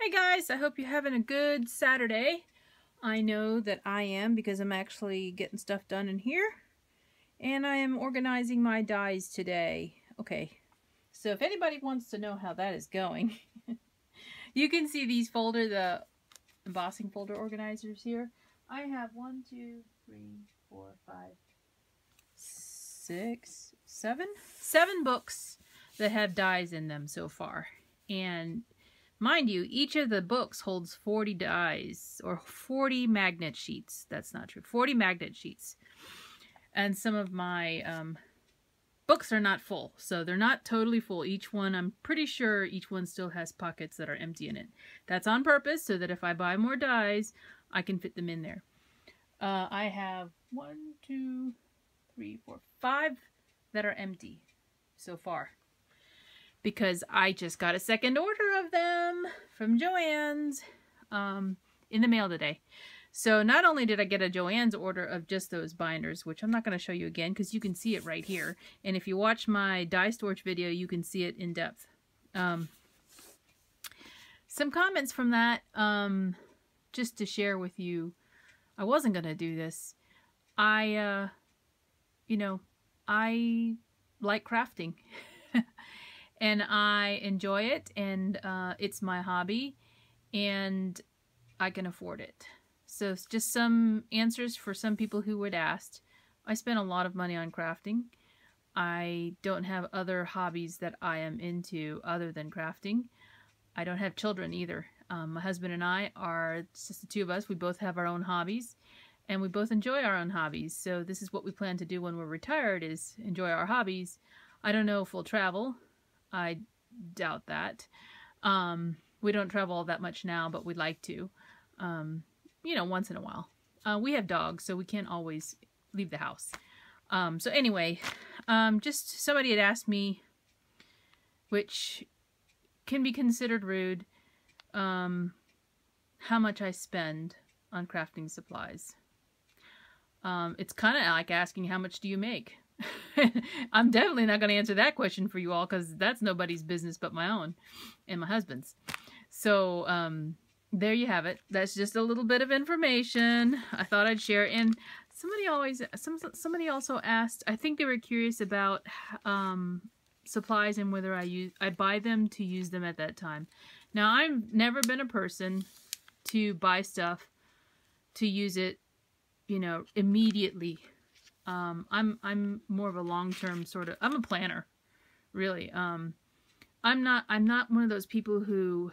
Hey guys, I hope you're having a good Saturday. I know that I am because I'm actually getting stuff done in here. And I am organizing my dies today. Okay, so if anybody wants to know how that is going, you can see these the embossing folder organizers here. I have 7 books that have dies in them so far. And mind you, each of the books holds 40 dies, or 40 magnet sheets. That's not true. 40 magnet sheets. And some of my books are not full, so they're not totally full. Each one, I'm pretty sure each one still has pockets that are empty in it. That's on purpose, so that if I buy more dies, I can fit them in there. I have 5 that are empty so far, because I just got a second order of them from Joann's in the mail today. So not only did I get a Joann's order of just those binders, which I'm not going to show you again because you can see it right here. And if you watch my die storage video, you can see it in depth. Some comments from that, just to share with you. I wasn't going to do this. I like crafting. And I enjoy it, and it's my hobby, and I can afford it. So it's just some answers for some people who would ask. I spend a lot of money on crafting. I don't have other hobbies that I am into other than crafting. I don't have children either. My husband and I are just the two of us. We both have our own hobbies, and we both enjoy our own hobbies. So this is what we plan to do when we're retired, is enjoy our hobbies. I don't know if we'll travel. I doubt that. We don't travel all that much now, but we'd like to. Once in a while. We have dogs, so we can't always leave the house. So anyway, just somebody had asked me, which can be considered rude, how much I spend on crafting supplies. It's kind of like asking, how much do you make? I'm definitely not going to answer that question for you all, because that's nobody's business but my own and my husband's. So there you have it. That's just a little bit of information I thought I'd share. And somebody also asked, I think they were curious about supplies and whether I buy them to use them at that time. Now, I've never been a person to buy stuff to use it, immediately. I'm more of a long-term sort of, I'm a planner, really. I'm not one of those people who,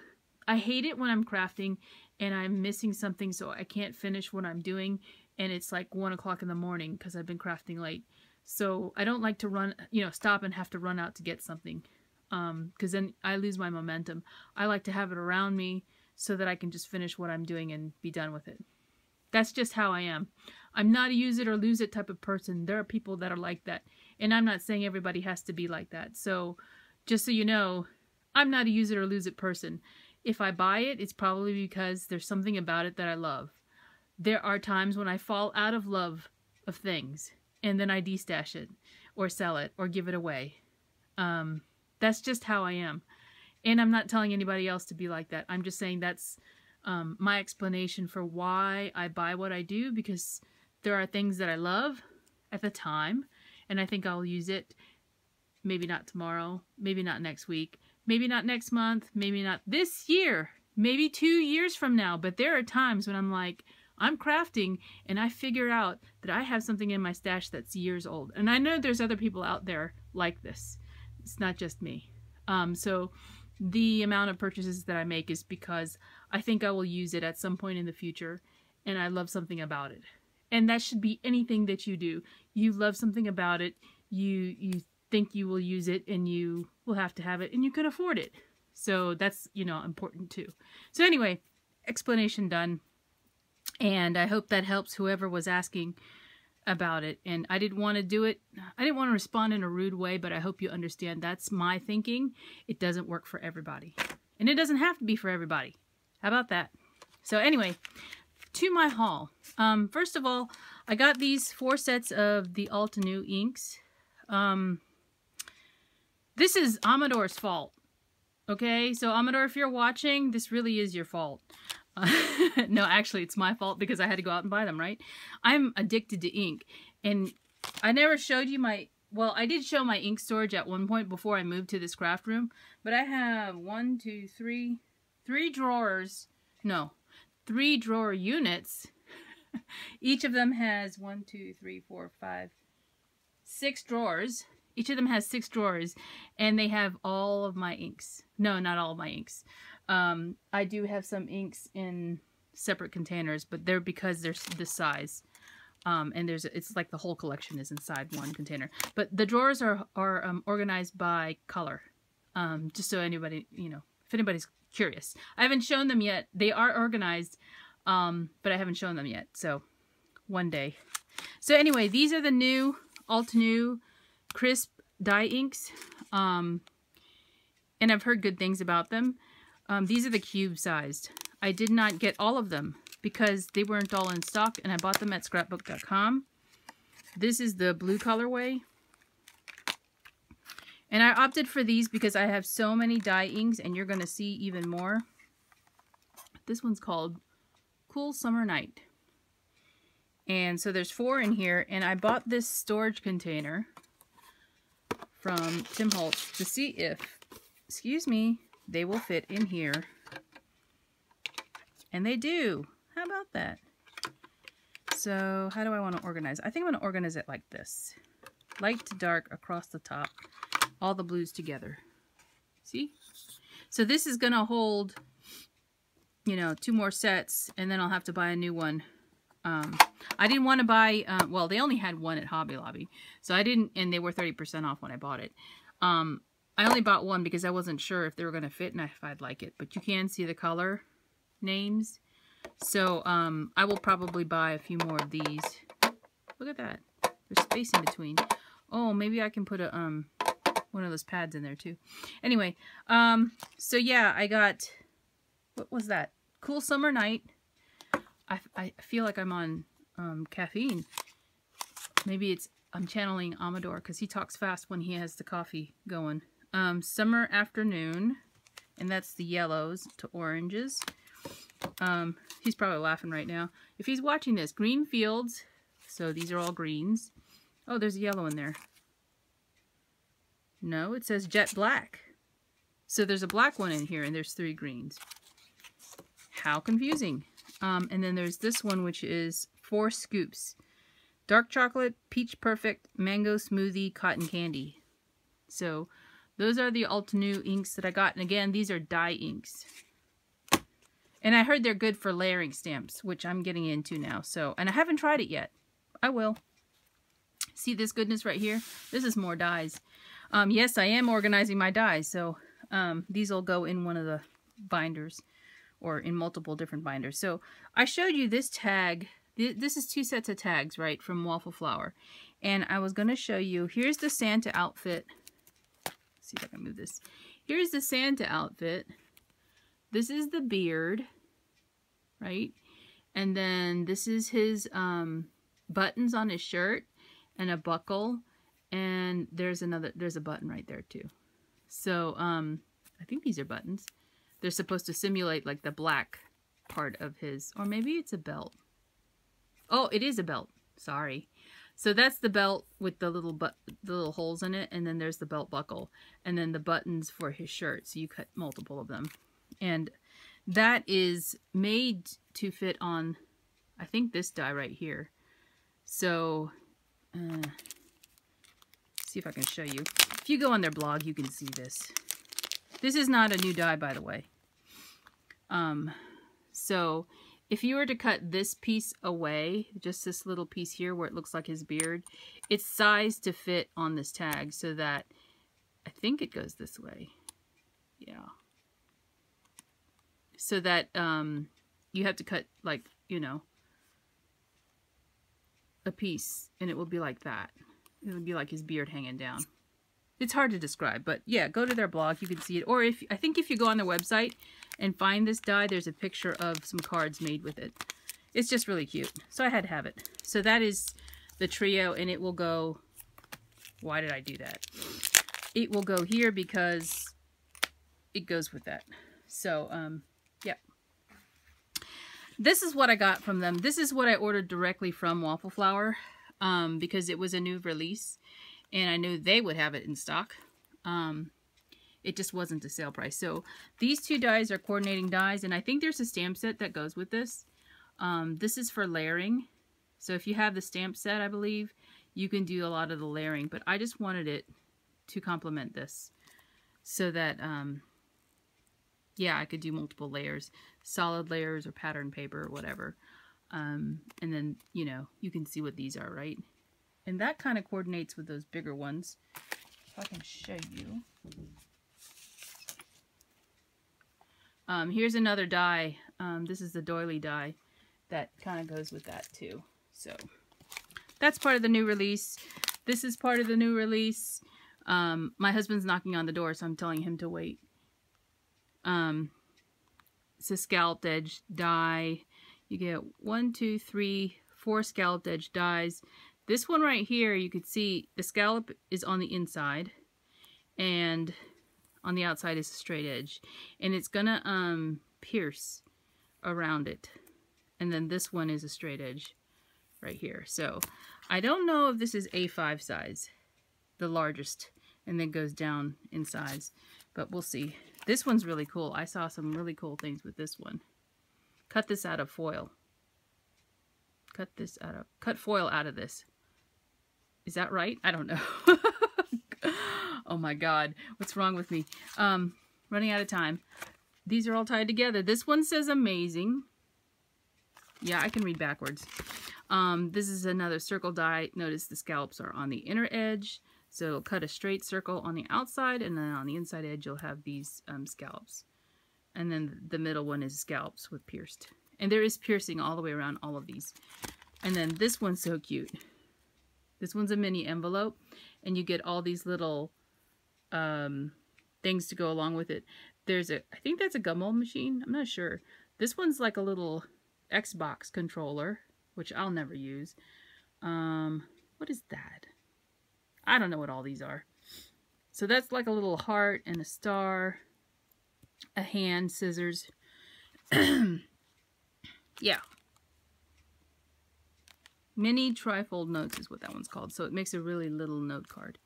I hate it when I'm crafting and I'm missing something, so I can't finish what I'm doing, and it's like 1 o'clock in the morning because I've been crafting late. So I don't like to stop and have to run out to get something, because then I lose my momentum. I like to have it around me so that I can just finish what I'm doing and be done with it. That's just how I am. I'm not a use it or lose it type of person. There are people that are like that. And I'm not saying everybody has to be like that. So just so you know, I'm not a use it or lose it person. If I buy it, it's probably because there's something about it that I love. There are times when I fall out of love of things, and then I destash it or sell it or give it away. That's just how I am. And I'm not telling anybody else to be like that. I'm just saying that's my explanation for why I buy what I do, because there are things that I love at the time, and I think I'll use it. Maybe not tomorrow, maybe not next week, maybe not next month, maybe not this year, maybe 2 years from now. But there are times when I'm like, I'm crafting and I figure out that I have something in my stash that's years old. And I know there's other people out there like this. It's not just me. So the amount of purchases that I make is because I think I will use it at some point in the future, and I love something about it. And that should be anything that you do. You love something about it, you think you will use it, and you will have to have it, and you can afford it. So that's, important too. So anyway, explanation done. And I hope that helps whoever was asking about it. And I didn't want to do it. I didn't want to respond in a rude way, but I hope you understand that's my thinking. It doesn't work for everybody. And it doesn't have to be for everybody. How about that? So anyway, to my haul. First of all, I got these 4 sets of the Altenew inks. This is Amador's fault. Okay, so Amador, if you're watching, this really is your fault. No, actually, it's my fault because I had to go out and buy them, right? I'm addicted to ink. And I never showed you my... Well, I did show my ink storage at one point before I moved to this craft room. But I have 3 drawers. No, 3 drawer units. Each of them has 6 drawers. Each of them has 6 drawers. And they have all of my inks. No, not all of my inks. I do have some inks in separate containers, but they're because they're this size. And it's like the whole collection is inside one container. But the drawers are organized by color. Just so anybody, you know, if anybody's curious. I haven't shown them yet. They are organized, but I haven't shown them yet. So, one day. So anyway, these are the new Altenew crisp dye inks. And I've heard good things about them. These are the cube sized. I did not get all of them because they weren't all in stock, and I bought them at scrapbook.com. This is the blue colorway. And I opted for these because I have so many dye inks, and you're going to see even more. This one's called Cool Summer Night. And so there's 4 in here, and I bought this storage container from Tim Holtz to see if, excuse me, they will fit in here. And they do. How about that? So how do I want to organize? I think I'm going to organize it like this. Light to dark across the top. All the blues together. See? So this is going to hold, you know, 2 more sets. And then I'll have to buy a new one. I didn't want to buy, well, they only had one at Hobby Lobby. So I didn't, and they were 30% off when I bought it. I only bought one because I wasn't sure if they were going to fit and if I'd like it. But you can see the color names. So I will probably buy a few more of these. Look at that. There's space in between. Oh, maybe I can put a one of those pads in there too. Anyway, so yeah, I got, what was that? Cool Summer Night. I feel like I'm on caffeine. Maybe I'm channeling Amador because he talks fast when he has the coffee going. Summer Afternoon, and that's the yellows to oranges. He's probably laughing right now. If he's watching this, Green Fields, so these are all greens. Oh, there's a yellow in there. No, it says Jet Black. So there's a black one in here, and there's 3 greens. How confusing. And then there's this one, which is 4 scoops. Dark chocolate, peach perfect, mango smoothie, cotton candy. So those are the Altenew inks that I got. And again, these are dye inks. And I heard they're good for layering stamps, which I'm getting into now. So, and I haven't tried it yet. I will. See this goodness right here? This is more dyes. Yes, I am organizing my dyes. So these will go in one of the binders or in multiple different binders. So I showed you this tag. This is 2 sets of tags, right, from Waffle Flower. And I was going to show you, here's the Santa outfit. Let's see if I can move this. Here's the Santa outfit. This is the beard, right? And then this is his buttons on his shirt and a buckle. And there's a button right there too. So I think these are buttons. They're supposed to simulate like the black part of his, or maybe it's a belt. Oh, it is a belt. Sorry. So that's the belt with the little holes in it, and then there's the belt buckle, and then the buttons for his shirt. So you cut multiple of them. And that is made to fit on, I think, this die right here. So, see if I can show you. If you go on their blog, you can see this. This is not a new die, by the way. So, if you were to cut this piece away, just this little piece here where it looks like his beard, it's sized to fit on this tag so that, I think it goes this way. Yeah. So that you have to cut, like, you know, a piece, and it will be like that. It would be like his beard hanging down. It's hard to describe, but yeah, go to their blog, you can see it. Or I think if you go on their website and find this die, there's a picture of some cards made with it. It's just really cute. So I had to have it. So that is the trio, and it will go... Why did I do that? It will go here because it goes with that. So, yeah. This is what I got from them. This is what I ordered directly from Waffle Flower, because it was a new release, and I knew they would have it in stock. It just wasn't a sale price. So these two dies are coordinating dies, and I think there's a stamp set that goes with this. This is for layering. So if you have the stamp set, I believe, you can do a lot of the layering. But I just wanted it to complement this so that, yeah, I could do multiple layers. Solid layers or pattern paper or whatever. And then, you know, you can see what these are, right? And that kind of coordinates with those bigger ones. If I can show you. Here's another die. This is the doily die that kind of goes with that too. So that's part of the new release. This is part of the new release. My husband's knocking on the door, so I'm telling him to wait. It's a scalloped edge die. You get 1, 2, 3, 4 scalloped edge dies. This one right here, you could see the scallop is on the inside, and on the outside is a straight edge, and it's gonna pierce around it. And then this one is a straight edge right here. So I don't know if this is A5 size, the largest, and then goes down in size, but we'll see. This one's really cool. I saw some really cool things with this one. Cut this out of foil. Cut foil out of this. Is that right? I don't know. Oh my God, what's wrong with me? Running out of time. These are all tied together. This one says amazing. Yeah, I can read backwards. This is another circle die. Notice the scallops are on the inner edge. So it'll cut a straight circle on the outside, and then on the inside edge you'll have these scallops. And then the middle one is scallops with pierced. And there is piercing all the way around all of these. And then this one's so cute. This one's a mini envelope, and you get all these little things to go along with it. There's I think that's a gumball machine. I'm not sure. This one's like a little Xbox controller, which I'll never use. What is that? I don't know what all these are. So that's like a little heart and a star, a hand, scissors. Yeah. Mini trifold notes is what that one's called. So it makes a really little note card.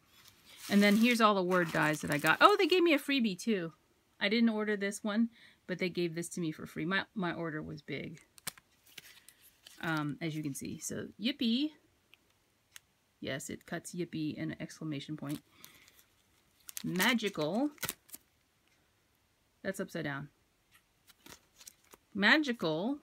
And then here's all the word dies that I got. Oh, they gave me a freebie too. I didn't order this one, but they gave this to me for free. My order was big, as you can see. So yippee. Yes, it cuts yippee and an exclamation point. Magical. That's upside down. Magical.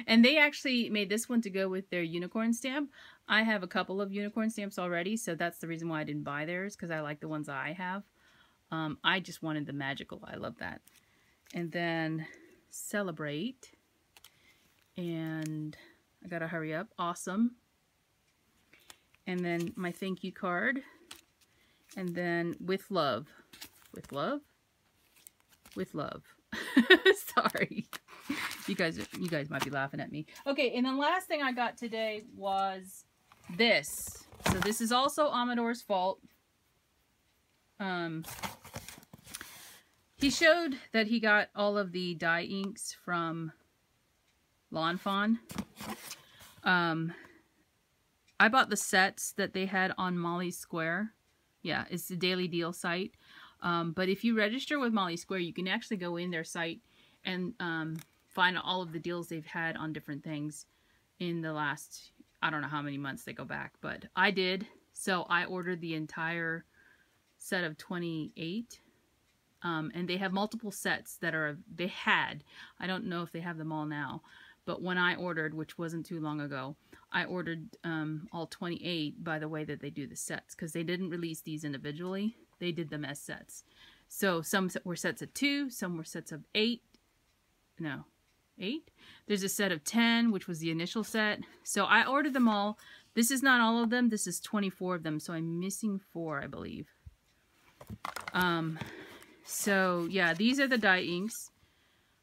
And they actually made this one to go with their unicorn stamp. I have a couple of unicorn stamps already, so that's the reason why I didn't buy theirs, because I like the ones I have. I just wanted the magical. I love that. And then celebrate. And I gotta hurry up. Awesome. And then my thank you card. And then with love. With love? With love. Sorry. You guys might be laughing at me. Okay, and then last thing I got today was this. So this is also Amador's fault. He showed that he got all of the dye inks from Lawn Fawn. I bought the sets that they had on Molly Square. Yeah, it's the daily deal site. But if you register with Molly Square, you can actually go in their site and find all of the deals they've had on different things in the last, I don't know how many months they go back, but I did. So I ordered the entire set of 28. And they have multiple sets that they had. I don't know if they have them all now. But when I ordered, which wasn't too long ago, I ordered all 28 by the way that they do the sets. Because they didn't release these individually. They did them as sets. So some were sets of 2, some were sets of 8. No, 8? There's a set of 10, which was the initial set. So I ordered them all. This is not all of them. This is 24 of them. So I'm missing 4, I believe. So yeah, these are the dye inks.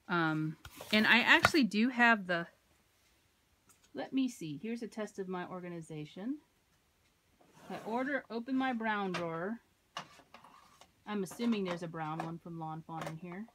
And I actually do have the, let me see. Here's a test of my organization. I open my brown drawer. I'm assuming there's a brown one from Lawn Fawn in here.